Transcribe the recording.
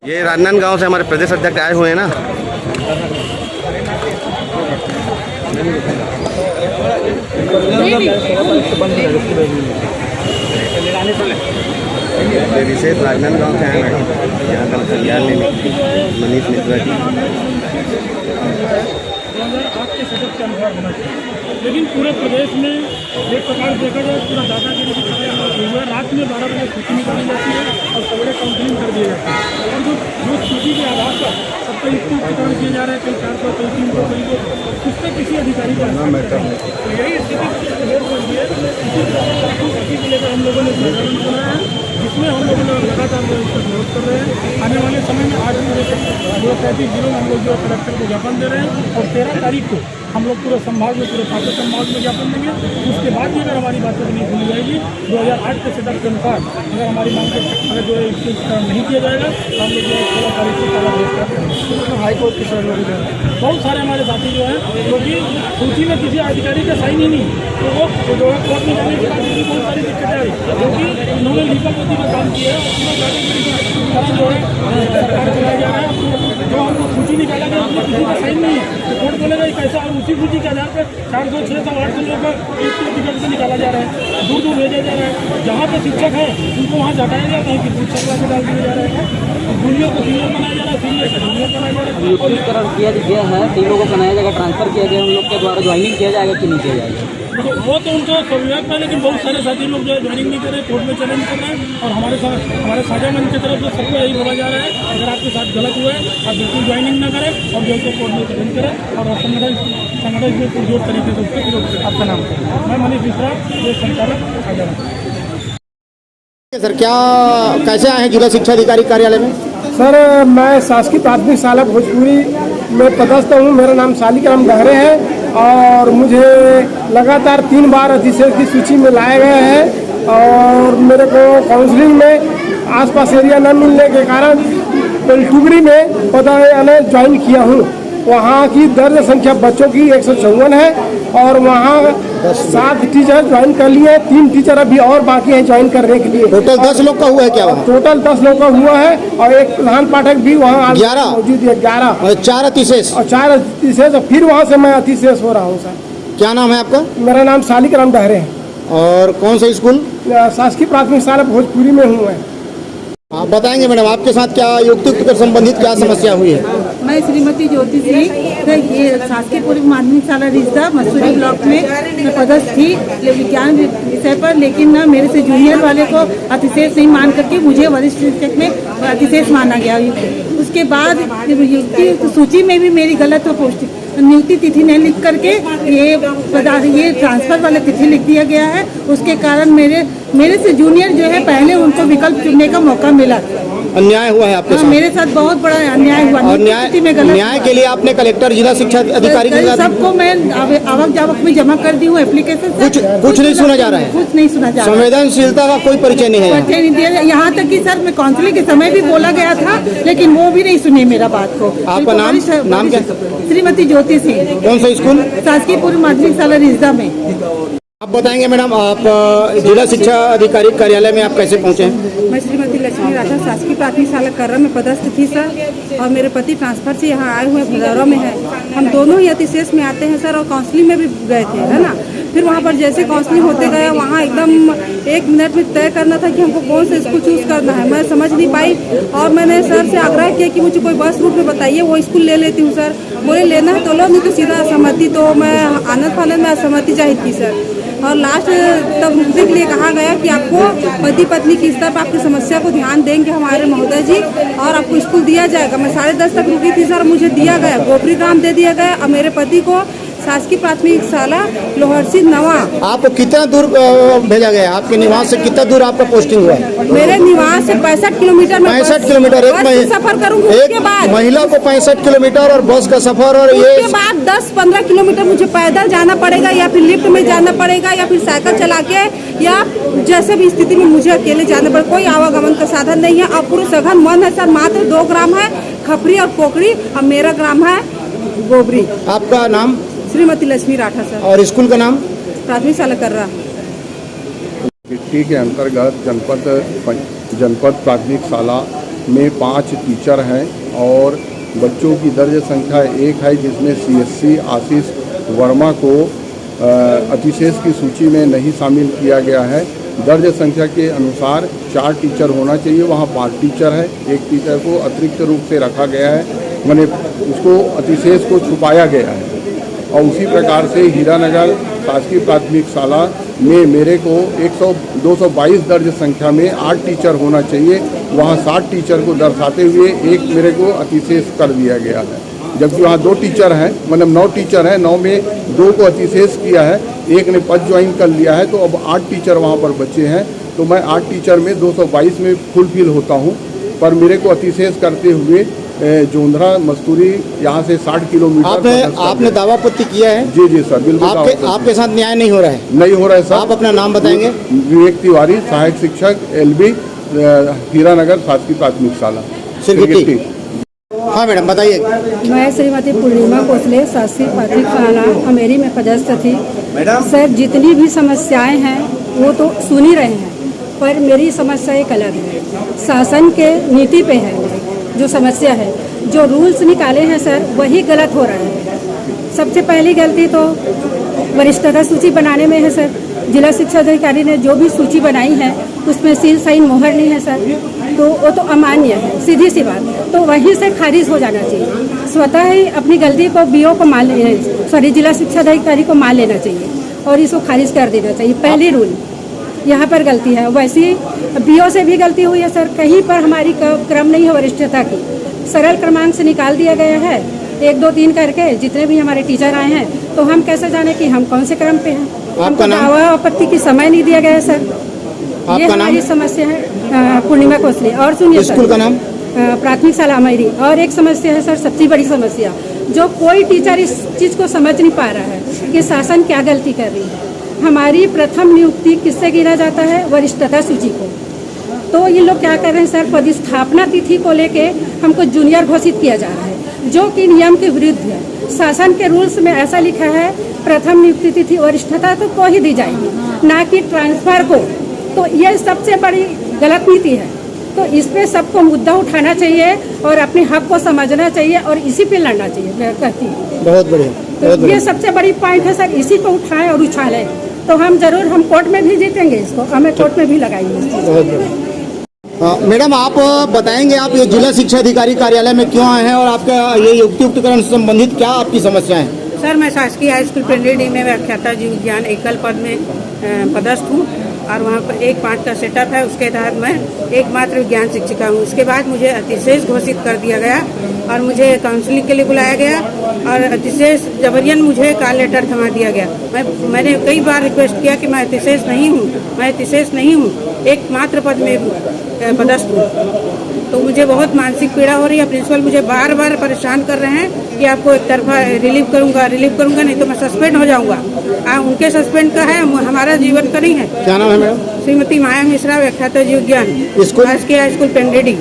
ये राजनांदगांव से हमारे प्रदेश अध्यक्ष आए हुए हैं ना। विशेष राजनांदगांव से आए हैं यहाँ कल कल्याण लेने मनीष मिश्रा जी। आपके सदस्य के अनुसार होना चाहिए, लेकिन पूरे प्रदेश में एक प्रकार देखा जाए पूरा दादागिरी की तरह हुआ। रात में 12 बजे सूची निकाली जाती है और सवेरे काउंसलिंग कर दिए जाते हैं और जो सूची के आधार पर सबका युक्ति प्रकरण किए जा रहे हैं, कई 400 कई 300 कई को उस पर किसी अधिकारी का नाम है। यही स्थिति को लेकर हम लोगों ने प्रदर्शन बनाया है, जिसमें हम लोगों ने लगातार इसका विरोध कर रहे हैं। आने वाले समय में 8 बजे तक 235 जिलों में हम लोग जो कलेक्टर को ज्ञापन दे रहे हैं और 13 तारीख को हम लोग पूरे संभाग में पूरे पार्टी संभाग में ज्ञापन देंगे। उसके बाद भी अगर हमारी बातें नहीं सुनी जाएगी 2008 के सेटअप के अनुसार अगर हमारी मांग अगर जो है इसके नहीं किया जाएगा तो हम लोग जो है 16 तारीख को ताला बहिष्कार करेंगे। हाईकोर्ट के सहयोग बहुत सारे हमारे साथी जो हैं क्योंकि सूची में किसी अधिकारी का साइन ही नहीं, तो वो जो है कोर्ट में जाने के बाद भी बहुत सारी दिक्कतें आई क्योंकि उन्होंने लीगल गति में काम किया है और जो है सरकार चलाया जा रहा है। जो हमको सूची निकाला गया उसमें किसी का साइन नहीं है तो कोर्ट बोलेगा कैसा, और उसी सूची के आधार पर 400 600 800 लोगों को टिकट से निकाला जा रहा है, दूर दूर भेजा जा रहा है। जहाँ पे शिक्षक है उनको वहाँ हटाया जाता है, फिर शिक्षक वाले डाल दिया जा रहा है, जूनियर को सीनियर बनाया जा रहा है, सीनियर को जूनियर बनाया जा रहा है। नियुक्तिकरण किया गया है, टीमों को बनाया जाएगा, ट्रांसफर किया गया, उन लोग के द्वारा ज्वाइनिंग किया जाएगा कि नहीं किया जाएगा वो तो उनका स्विभाग में, लेकिन बहुत सारे साथी लोग जो है ज्वाइनिंग नहीं कर रहे, कोर्ट में चैलेंज कर रहे हैं और हमारे साझा मंच की तरफ से सबको यही बोला जा रहा है अगर आपके साथ गलत हुआ है आप बिल्कुल ज्वाइनिंग ना करें और जो है कोर्ट में चैलेंज करें और संगठन में पुरजोर तरीके से उसके विरोध करें। आपका नाम मैं मनीष मिश्रा, जो संचालक साझा मंच। सर क्या कैसे आए हैं जिला शिक्षा अधिकारी कार्यालय में? सर मैं शासकीय प्राथमिक शाला भोजपुरी में पदस्थ हूँ। मेरा नाम शालिग्राम गहरे है और मुझे लगातार 3 बार अधिशेष की सूची में लाए गए हैं और मेरे को काउंसलिंग में आसपास एरिया न मिलने के कारण टुगड़ी में पता ज्वाइन किया हूँ। वहाँ की दर्ज संख्या बच्चों की 154 है और वहाँ 7 टीचर ज्वाइन कर लिए, 3 टीचर अभी और बाकी हैं ज्वाइन करने के लिए। टोटल 10 लोग का हुआ है क्या? टोटल 10 लोग का हुआ है और एक प्रधान पाठक भी वहाँ 11 मौजूद है। 11 और 4 अतिशेष और 4 अतिशेष और फिर वहाँ से मैं अतिशेष हो रहा हूँ। सर क्या नाम है आपका? मेरा नाम शालिग्राम गहरे है और कौन सा स्कूल? शासकीय प्राथमिक शाला भोजपुरी में हूँ मैं। आप बताएंगे मैडम आपके साथ क्या युक्ति से संबंधित क्या समस्या हुई है? मैं श्रीमती ज्योति सिंह, ये शासकीय पूर्व माध्यमिक शाला रिश्ता मसूरी ब्लॉक में मैं पदस्थ थी विज्ञान विषय पर, लेकिन ना मेरे से जूनियर वाले को अतिशेष नहीं मान करके मुझे वरिष्ठ शिक्षक में अतिशेष माना गया। उसके बाद सूची में भी मेरी गलत पोस्टिंग नियुक्ति तिथि नहीं लिख करके ये ट्रांसफर वाला तिथि लिख दिया गया है। उसके कारण मेरे से जूनियर जो है पहले उनको विकल्प चुनने का मौका मिला। अन्याय हुआ है आपके साथ? मेरे साथ बहुत बड़ा अन्याय हुआ और न्याय के लिए आपने कलेक्टर जिला शिक्षा अधिकारी सबको मैं आवक जावक में जमा कर दी हूँ एप्लीकेशन। कुछ नहीं सुना जा रहा है? कुछ नहीं सुना जा रहा है। संवेदनशीलता का कोई परिचय नहीं है? परिचय नहीं दिया। यहाँ तक कि सर मैं काउंसलिंग के समय भी बोला गया था लेकिन वो भी नहीं सुने मेरा बात को। आपका नाम क्या? श्रीमती ज्योति सिंह। कौन सा स्कूल? शासकीय पूर्व माध्यमिक शाला रिश्ता में। आप बताएंगे मैडम आप जिला शिक्षा अधिकारी कार्यालय में आप कैसे पहुँचे? मैं श्रीमती लक्ष्मी राठा शासकीय प्राथमिक शाला कर्रा में पदस्थ थी सर, और मेरे पति ट्रांसफर से यहाँ आए हुए भदौरा में है। हम दोनों ही अतिशेष में आते हैं सर और काउंसलिंग में भी गए थे, है ना। फिर वहाँ पर जैसे काउंसलिंग होते गए वहाँ एकदम 1 मिनट में तय करना था कि हमको कौन सा स्कूल चूज़ करना है। मैं समझ नहीं पाई और मैंने सर से आग्रह किया कि मुझे कोई बस रूट में बताइए, वो स्कूल ले लेती हूँ सर। बोले लेना है तो लो, नहीं तो सीधा असहमति। तो मैं आनंद फानंद में असहमति जाहिर की सर और लास्ट तब रुकने के लिए कहा गया कि आपको पति पत्नी के स्तर पर आपकी समस्या को ध्यान देंगे हमारे महोदय जी और आपको स्कूल दिया जाएगा। मैं 10:30 तक रुकी थी सर, मुझे दिया गया गोपरी ग्राम दे दिया गया और मेरे पति को शासकीय प्राथमिक शाला लोहरसी नवा। आपको कितना दूर भेजा गया? आपके निवास से कितना दूर आपका पोस्टिंग हुआ? मेरे निवास से 65 किलोमीटर। 65 किलोमीटर एक सफर करूँगी। उसके बाद महिला को 65 किलोमीटर और बस का सफर और ये उसके बाद 10-15 किलोमीटर मुझे पैदल जाना पड़ेगा या फिर लिफ्ट में जाना पड़ेगा या फिर साइकिल चला के या जैसे भी स्थिति में मुझे अकेले जाना पड़ेगा। कोई आवागमन का साधन नहीं है और पूरे सघन वन है सर। मात्र 2 ग्राम है, खपरी और पोखरी, और मेरा ग्राम है गोबरी। आपका नाम? श्रीमती लक्ष्मी राठा सर। और स्कूल का नाम? प्राथमिक शाला कर्रा। के अंतर्गत जनपद प्राथमिक शाला में 5 टीचर हैं और बच्चों की दर्ज संख्या 1 है, जिसमें CSC आशीष वर्मा को अतिशेष की सूची में नहीं शामिल किया गया है। दर्ज संख्या के अनुसार 4 टीचर होना चाहिए, वहाँ 5 टीचर है। एक टीचर को अतिरिक्त रूप से रखा गया है, माने उसको अतिशेष को छुपाया गया है। और उसी प्रकार से हीरानगर शासकीय प्राथमिक शाला में मेरे को 222 दर्ज संख्या में 8 टीचर होना चाहिए, वहाँ 60 टीचर को दर्शाते हुए एक मेरे को अतिशेष कर दिया गया है। जबकि वहाँ 2 टीचर हैं, मतलब 9 टीचर हैं, 9 में 2 को अतिशेष किया है, एक ने पद ज्वाइन कर लिया है, तो अब 8 टीचर वहाँ पर बचे हैं। तो मैं 8 टीचर में 222 में फुलफिल होता हूँ, पर मेरे को अतिशेष करते हुए जोंधरा मस्तूरी यहाँ से 60 किलोमीटर। आपने दावा आपत्ति किया है? जी जी सर, बिल्कुल। आपके साथ न्याय नहीं हो रहा है? नहीं हो रहा है सर। आप अपना नाम बताएंगे? विवेक तिवारी, सहायक शिक्षक LB हीरानगर शासकीय प्राथमिक शाला सिरगिट्टी। हाँ मैडम बताइए। मैं श्रीमती पूर्णिमा कोसले शासकीय प्राथमिक शाला अमेरी में पदस्थ थी। सर, जितनी भी समस्याएं हैं वो तो सुन ही रहे हैं, पर मेरी समस्या एक अलग है। शासन के नीति पे है जो समस्या है। जो रूल्स निकाले हैं सर, वही गलत हो रहे हैं। सबसे पहली गलती तो वरिष्ठता सूची बनाने में है सर। जिला शिक्षा अधिकारी ने जो भी सूची बनाई है उसमें सील साइन मोहर नहीं है सर, तो वो तो अमान्य है, सीधी सी बात। तो वहीं से खारिज हो जाना चाहिए। स्वतः ही अपनी गलती को BO को मान जिला शिक्षा अधिकारी को मान लेना चाहिए और इसको खारिज कर देना चाहिए। पहली रूल यहाँ पर गलती है। वैसे ही BO से भी गलती हुई है सर। कहीं पर हमारी क्रम नहीं है वरिष्ठता की, सरल क्रमांक से निकाल दिया गया है 1 2 3 करके। जितने भी हमारे टीचर आए हैं, तो हम कैसे जाने कि हम कौन से क्रम पे हैं? हमको दावा आपत्ति की समय नहीं दिया गया है सर। ये हमारी समस्या है। पूर्णिमा कोसले। और सुनिए सर, स्कूल का नाम? प्राथमिक शाला अमेरी। और एक समस्या है सर, सबसे बड़ी समस्या, जो कोई टीचर इस चीज़ को समझ नहीं पा रहा है कि शासन क्या गलती कर रही है। हमारी प्रथम नियुक्ति किससे गिना जाता है? वरिष्ठता सूची को। तो ये लोग क्या कर रहे हैं सर, पदस्थापना तिथि को लेके हमको जूनियर घोषित किया जा रहा है, जो कि नियम के विरुद्ध है। शासन के रूल्स में ऐसा लिखा है प्रथम नियुक्ति तिथि वरिष्ठता तो को ही दी जाएगी, ना कि ट्रांसफर को। तो ये सबसे बड़ी गलत नीति है। तो इस पे सबको मुद्दा उठाना चाहिए और अपने हक को समझना चाहिए और इसी पे लड़ना चाहिए, मैं कहती हूँ। बहुत बढ़िया। तो ये सबसे बड़ी पॉइंट है सर, इसी को उठाएं और उछालें तो हम जरूर, हम कोर्ट में भी जीतेंगे इसको, हमें कोर्ट में भी लगाएंगे। बहुत बढ़िया। मैडम आप बताएंगे, आप ये जिला शिक्षा अधिकारी कार्यालय में क्यों आए हैं और आपका ये युक्तियुक्तकरण से संबंधित क्या आपकी समस्याएं हैं? सर, मैं शासकीय हाई स्कूल पेंडेडी में व्याख्याता जीव विज्ञान एकल पद में पदस्थ हूँ और वहाँ पर 1-5 का सेटअप है। उसके तहत मैं एकमात्र विज्ञान शिक्षिका हूँ। उसके बाद मुझे अतिशेष घोषित कर दिया गया और मुझे काउंसलिंग के लिए बुलाया गया और अतिशेष जबरियन मुझे कॉल लेटर थमा दिया गया। मैंने कई बार रिक्वेस्ट किया कि मैं अतिशेष नहीं हूँ, मैं अतिशेष नहीं हूँ, एकमात्र पद में पदस्थ हूँ। तो मुझे बहुत मानसिक पीड़ा हो रही है। प्रिंसिपल मुझे बार बार परेशान कर रहे हैं कि आपको एक तरफा रिलीव करूंगा नहीं तो मैं सस्पेंड हो जाऊंगा। उनके सस्पेंड का है, हमारा जीवन का नहीं है। क्या नाम है मैडम? श्रीमती माया मिश्रा, व्याख्याता जीव विज्ञान, शासकीय हाई स्कूल पेंडेडी।